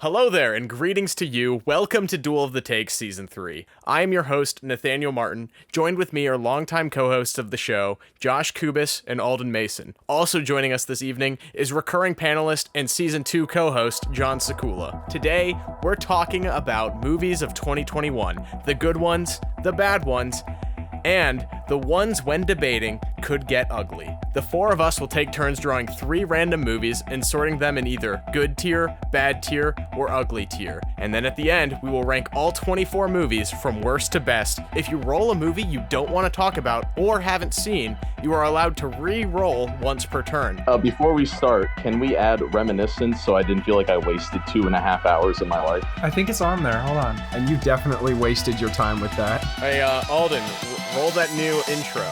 Hello there, and greetings to you. Welcome to Duel of the Takes Season 3. I am your host, Nathaniel Martin. Joined with me are longtime co-hosts of the show, Josh Kubis and Alden Mason. Also joining us this evening is recurring panelist and Season 2 co-host, John Sekula. Today, we're talking about movies of 2021. The good ones, the bad ones, and the ones when debating could get ugly. The four of us will take turns drawing 3 random movies and sorting them in either good tier, bad tier, or ugly tier. And then at the end, we will rank all 24 movies from worst to best. If you roll a movie you don't want to talk about or haven't seen, you are allowed to re-roll once per turn. Before we start, can we add reminiscence so I didn't feel like I wasted 2.5 hours of my life? I think it's on there. Hold on. And you definitely wasted your time with that. Hey, Alden, roll that new intro.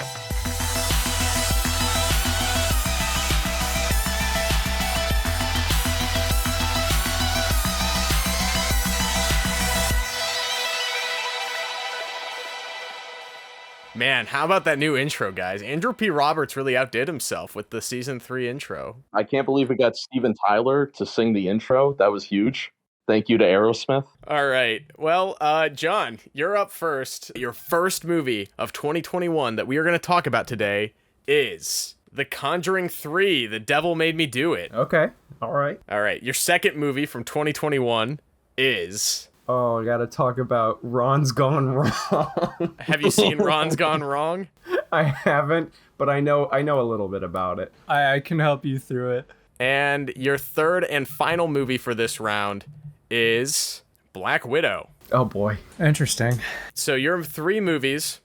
Man, how about that new intro, guys? Andrew P. Roberts really outdid himself with the Season 3 intro. I can't believe we got Steven Tyler to sing the intro. That was huge. Thank you to Aerosmith. All right. Well, John, you're up first. Your first movie of 2021 that we are going to talk about today is The Conjuring 3, The Devil Made Me Do It. Okay. All right. All right. Your second movie from 2021 is... Oh, I gotta talk about Ron's Gone Wrong. Have you seen Ron's Gone Wrong? I haven't, but I know a little bit about it. I can help you through it. And your third and final movie for this round is Black Widow. Oh boy. Interesting. So your 3 movies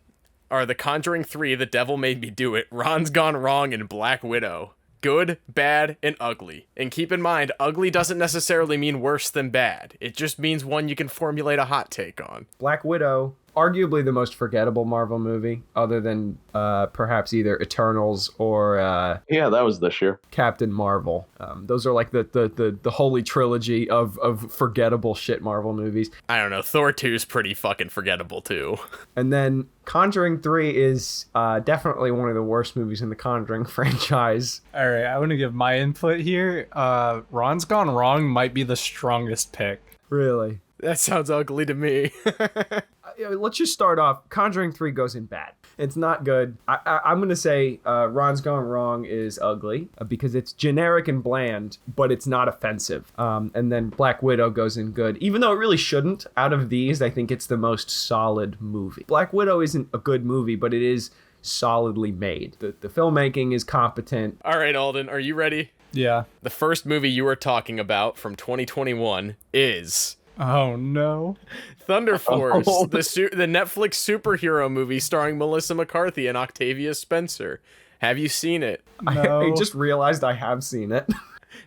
are The Conjuring 3, The Devil Made Me Do It, Ron's Gone Wrong, and Black Widow. Good, bad, and ugly. And keep in mind, ugly doesn't necessarily mean worse than bad. It just means one you can formulate a hot take on. Black Widow, arguably the most forgettable Marvel movie, other than perhaps either Eternals or Yeah, that was this year. Captain Marvel. Those are like the holy trilogy of forgettable shit Marvel movies. I don't know, Thor 2 is pretty fucking forgettable too. And then Conjuring 3 is definitely one of the worst movies in the Conjuring franchise. All right, I want to give my input here. Ron's Gone Wrong might be the strongest pick. Really? That sounds ugly to me. Let's just start off. Conjuring 3 goes in bad. It's not good. I'm going to say Ron's Gone Wrong is ugly because it's generic and bland, but it's not offensive. And then Black Widow goes in good. Even though it really shouldn't, out of these, I think it's the most solid movie. Black Widow isn't a good movie, but it is solidly made. The filmmaking is competent. All right, Alden, are you ready? Yeah. The first movie you were talking about from 2021 is... Oh, no. Thunder Force, the Netflix superhero movie starring Melissa McCarthy and Octavia Spencer. Have you seen it? No. I just realized I have seen it.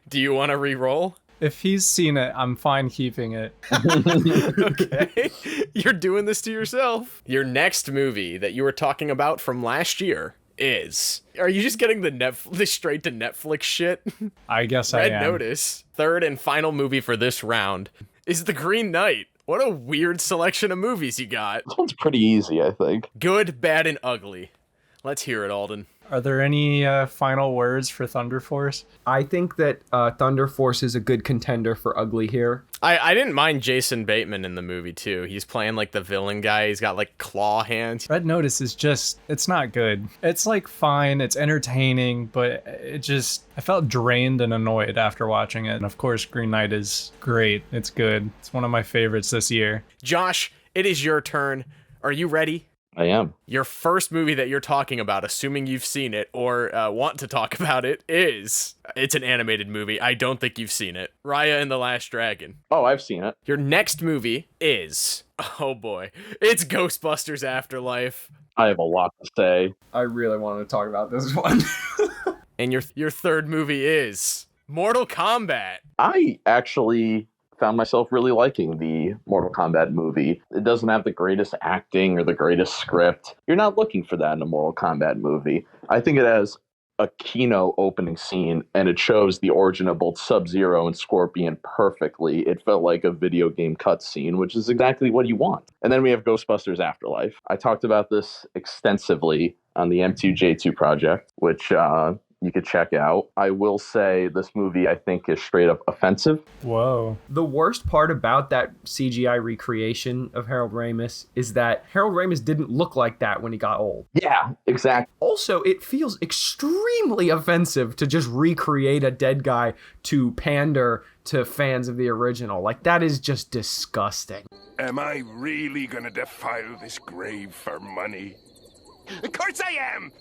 Do you want to re-roll? If he's seen it, I'm fine keeping it. Okay. You're doing this to yourself. Your next movie that you were talking about from last year is... Are you just getting the straight to Netflix shit? I guess I Red am. Notice. Third and final movie for this round is The Green Knight. What a weird selection of movies you got. This one's pretty easy, I think. Good, bad, and ugly. Let's hear it, Alden. Are there any final words for Thunder Force? I think that Thunder Force is a good contender for ugly here. I didn't mind Jason Bateman in the movie, too. He's playing, like, the villain guy. He's got, like, claw hands. Red Notice is just, it's not good. It's, like, fine. It's entertaining, but I felt drained and annoyed after watching it. And, of course, Green Knight is great. It's good. It's one of my favorites this year. Josh, it is your turn. Are you ready? I am. Your first movie that you're talking about, assuming you've seen it or want to talk about it, it's an animated movie. I don't think you've seen it. Raya and the Last Dragon. Oh, I've seen it. Your next movie is, oh boy, it's Ghostbusters Afterlife. I have a lot to say. I really wanted to talk about this one. And your third movie is Mortal Kombat. I actually found myself really liking the Mortal Kombat movie. It doesn't have the greatest acting or the greatest script. You're not looking for that in a Mortal Kombat movie. I think it has a keynote opening scene, and it shows the origin of both Sub-Zero and Scorpion perfectly. It felt like a video game cutscene, which is exactly what you want. And then we have Ghostbusters Afterlife. I talked about this extensively on the M2J2 project, which you could check out. I will say this movie, I think, is straight up offensive. Whoa. The worst part about that CGI recreation of Harold Ramis is that Harold Ramis didn't look like that when he got old. Yeah, exactly. Also, it feels extremely offensive to just recreate a dead guy to pander to fans of the original. Like, that is just disgusting. Am I really gonna defile this grave for money? Of course I am!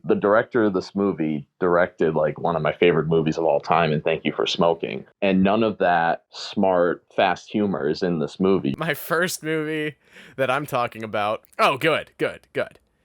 The director of this movie directed like one of my favorite movies of all time, and Thank You for Smoking. And none of that smart, fast humor is in this movie. My first movie that I'm talking about. Oh, good.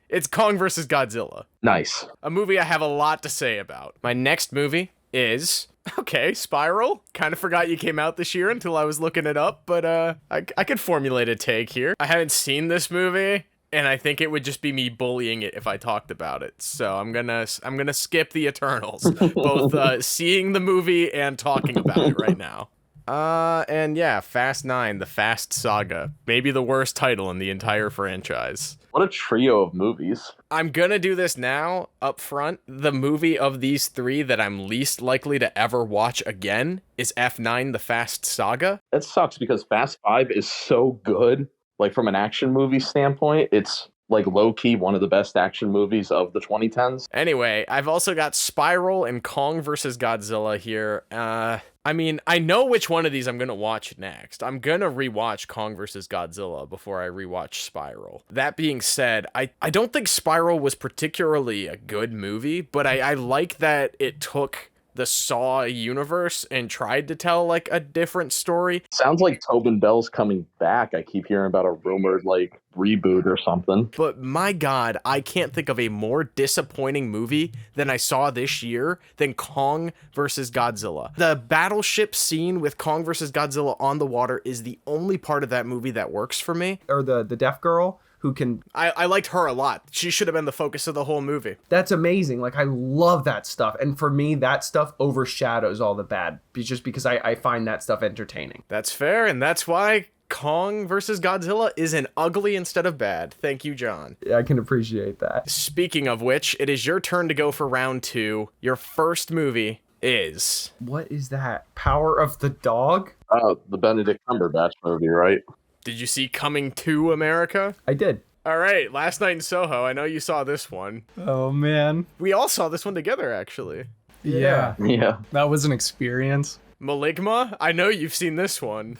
It's Kong vs. Godzilla. Nice. A movie I have a lot to say about. My next movie is, okay, Spiral. Kind of forgot you came out this year until I was looking it up, but I could formulate a take here. I haven't seen this movie, and I think it would just be me bullying it if I talked about it. So I'm gonna skip the Eternals, both seeing the movie and talking about it right now. And yeah, Fast 9, the Fast Saga. Maybe the worst title in the entire franchise. What a trio of movies. I'm gonna do this now, up front. The movie of these three that I'm least likely to ever watch again is F9, the Fast Saga. It sucks because Fast 5 is so good. Like, from an action movie standpoint, it's like low-key one of the best action movies of the 2010s. Anyway, I've also got Spiral and Kong vs. Godzilla here. I mean, I know which one of these I'm going to watch next. I'm going to rewatch Kong vs. Godzilla before I rewatch Spiral. That being said, I don't think Spiral was particularly a good movie, but I like that it took the Saw universe and tried to tell like a different story. Sounds like Tobin Bell's coming back. I keep hearing about a rumored like reboot or something. But my God, I can't think of a more disappointing movie than I saw this year than Kong vs. Godzilla. The battleship scene with Kong vs. Godzilla on the water is the only part of that movie that works for me. Or the deaf girl who can... I liked her a lot. She should have been the focus of the whole movie. That's amazing. Like, I love that stuff. And for me, that stuff overshadows all the bad. Just because I find that stuff entertaining. That's fair, and that's why Kong vs. Godzilla is an ugly instead of bad. Thank you, John. I can appreciate that. Speaking of which, it is your turn to go for round 2. Your first movie is... What is that? Power of the Dog? The Benedict Cumberbatch movie, right? Did you see Coming to America? I did. All right, Last Night in Soho. I know you saw this one. Oh, man. We all saw this one together, actually. Yeah. Yeah. That was an experience. Maligma? I know you've seen this one.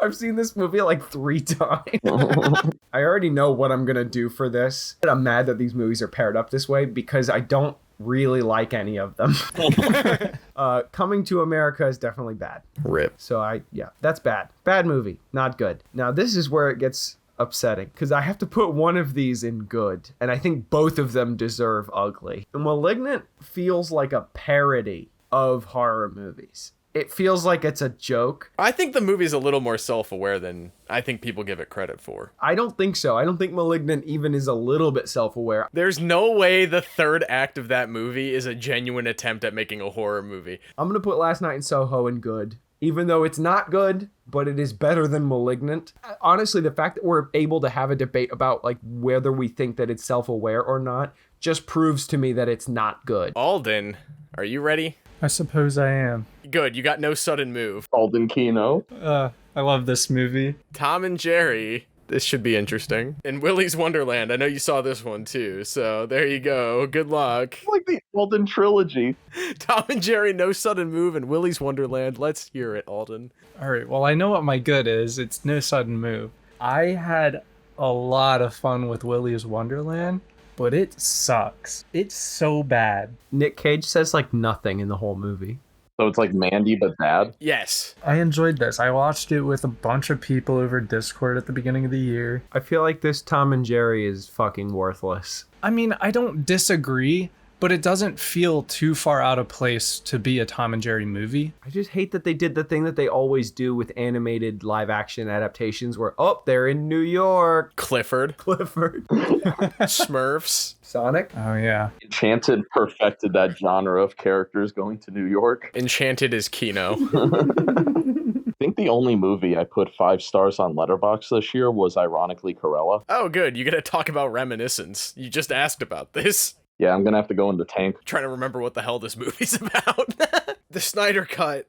I've seen this movie like 3 times. I already know what I'm going to do for this. I'm mad that these movies are paired up this way because I don't really like any of them. Coming to America is definitely bad. Rip. So that's bad. Bad movie. Not good. Now this is where it gets upsetting because I have to put one of these in good, and I think both of them deserve ugly. Malignant feels like a parody of horror movies. It feels like it's a joke. I think the movie's a little more self-aware than I think people give it credit for. I don't think so. I don't think Malignant even is a little bit self-aware. There's no way the third act of that movie is a genuine attempt at making a horror movie. I'm going to put Last Night in Soho in good, even though it's not good, but it is better than Malignant. Honestly, the fact that we're able to have a debate about like whether we think that it's self-aware or not just proves to me that it's not good. Alden, are you ready? I suppose I am. Good, you got no sudden move. Alden Kino. I love this movie. Tom and Jerry. This should be interesting. And Willy's Wonderland. I know you saw this one too, so there you go. Good luck. Like the Alden trilogy. Tom and Jerry, no sudden move, and Willy's Wonderland. Let's hear it, Alden. All right, well, I know what my good is. It's no sudden move. I had a lot of fun with Willy's Wonderland, but it sucks. It's so bad. Nick Cage says like nothing in the whole movie. So it's like Mandy, but bad. Yes. I enjoyed this. I watched it with a bunch of people over Discord at the beginning of the year. I feel like this Tom and Jerry is fucking worthless. I mean, I don't disagree, but it doesn't feel too far out of place to be a Tom and Jerry movie. I just hate that they did the thing that they always do with animated live action adaptations where, oh, they're in New York. Clifford. Smurfs. Sonic. Oh, yeah. Enchanted perfected that genre of characters going to New York. Enchanted is Kino. I think the only movie I put 5 stars on Letterboxd this year was ironically Cruella. Oh, good. You gotta talk about Reminiscence. You just asked about this. Yeah, I'm gonna have to go in the tank. Trying to remember what the hell this movie's about. The Snyder Cut.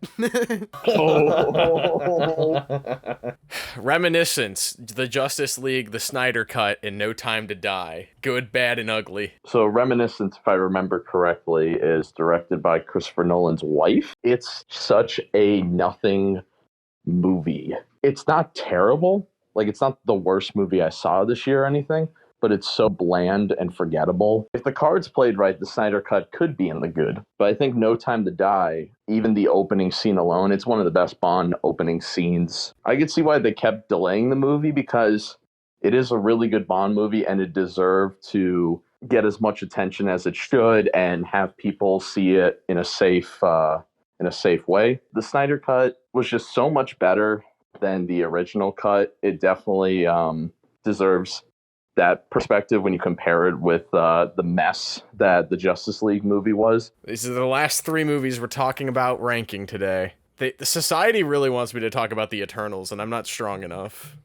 Reminiscence, the Justice League, the Snyder Cut, and No Time to Die. Good, bad, and ugly. So Reminiscence, if I remember correctly, is directed by Christopher Nolan's wife. It's such a nothing movie. It's not terrible. Like, it's not the worst movie I saw this year or anything, but it's so bland and forgettable. If the cards played right, the Snyder Cut could be in the good. But I think No Time to Die, even the opening scene alone, it's one of the best Bond opening scenes. I could see why they kept delaying the movie, because it is a really good Bond movie and it deserved to get as much attention as it should and have people see it in a safe way. The Snyder Cut was just so much better than the original cut. It definitely deserves that perspective when you compare it with the mess that the Justice League movie was. These are the last 3 movies we're talking about ranking today. The society really wants me to talk about the Eternals, and I'm not strong enough.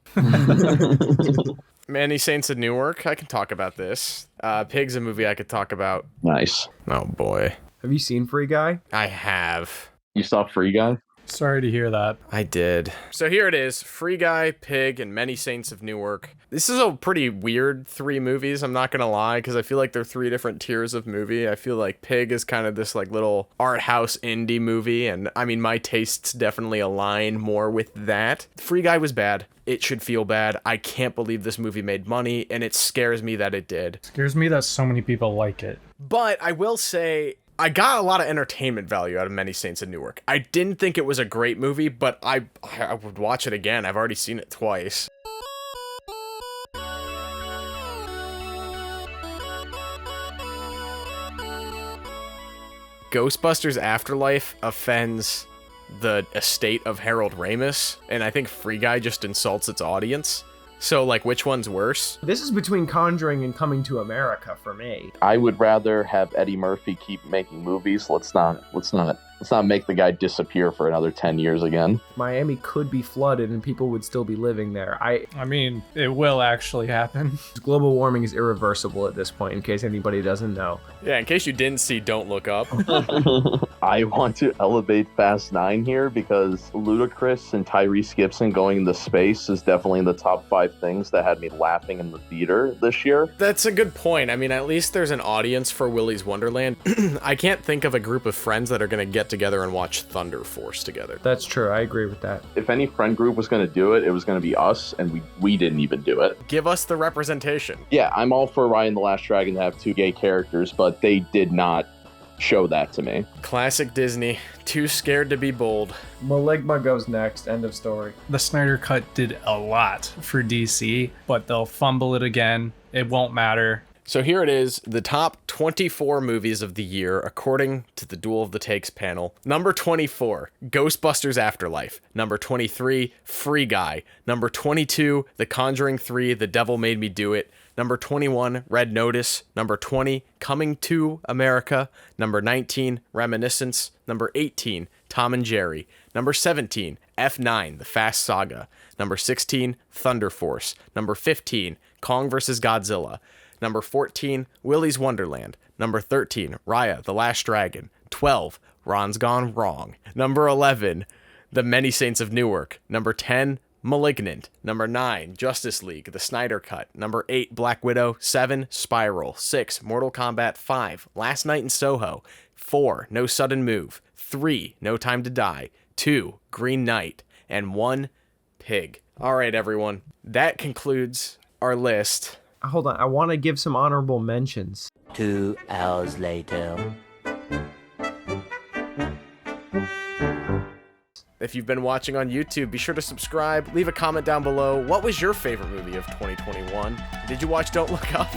Many Saints of Newark, I can talk about this. Pig's a movie I could talk about. Nice. Oh boy. Have you seen Free Guy? I have. You saw Free Guy? Sorry to hear that. I did. So here it is. Free Guy, Pig, and Many Saints of Newark. This is a pretty weird 3 movies, I'm not gonna lie, because I feel like they're 3 different tiers of movie. I feel like Pig is kind of this like little art house indie movie, and I mean, my tastes definitely align more with that. Free Guy was bad. It should feel bad. I can't believe this movie made money, and it scares me that it did. Scares me that so many people like it. But I will say, I got a lot of entertainment value out of Many Saints of Newark. I didn't think it was a great movie, but I would watch it again. I've already seen it twice. Ghostbusters Afterlife offends the estate of Harold Ramis, and I think Free Guy just insults its audience. So, like, which one's worse? This is between Conjuring and Coming to America for me. I would rather have Eddie Murphy keep making movies. Let's not make the guy disappear for another 10 years again. Miami could be flooded and people would still be living there. I mean, it will actually happen. Global warming is irreversible at this point, in case anybody doesn't know. Yeah, in case you didn't see Don't Look Up. I want to elevate Fast 9 here because Ludacris and Tyrese Gibson going into space is definitely in the top 5 things that had me laughing in the theater this year. That's a good point. I mean, at least there's an audience for Willy's Wonderland. I can't think of a group of friends that are going to get together and watch Thunder Force together. That's true. I agree with that. If any friend group was going to do it, it was going to be us, and we didn't even do it. Give us the representation. Yeah, I'm all for Ryan the Last Dragon to have 2 gay characters, but they did not show that to me. Classic Disney. Too scared to be bold. Maligma goes next. End of story. The Snyder Cut did a lot for DC, but they'll fumble it again. It won't matter. So here it is, the top 24 movies of the year, according to the Duel of the Takes panel. Number 24, Ghostbusters Afterlife. Number 23, Free Guy. Number 22, The Conjuring 3, The Devil Made Me Do It. Number 21, Red Notice. Number 20, Coming to America. Number 19, Reminiscence. Number 18, Tom and Jerry. Number 17, F9, The Fast Saga. Number 16, Thunder Force. Number 15, Kong vs. Godzilla. Number 14, Willy's Wonderland. Number 13, Raya, The Last Dragon. 12, Ron's Gone Wrong. Number 11, The Many Saints of Newark. Number 10, Malignant. Number 9, Justice League, The Snyder Cut. Number 8, Black Widow. 7, Spiral. 6, Mortal Kombat. 5, Last Night in Soho. 4, No Sudden Move. 3, No Time to Die. 2, Green Knight. And 1, Pig. All right, everyone. That concludes our list. Hold on. I want to give some honorable mentions. 2 hours later. If you've been watching on YouTube, be sure to subscribe, leave a comment down below. What was your favorite movie of 2021? Did you watch Don't Look Up?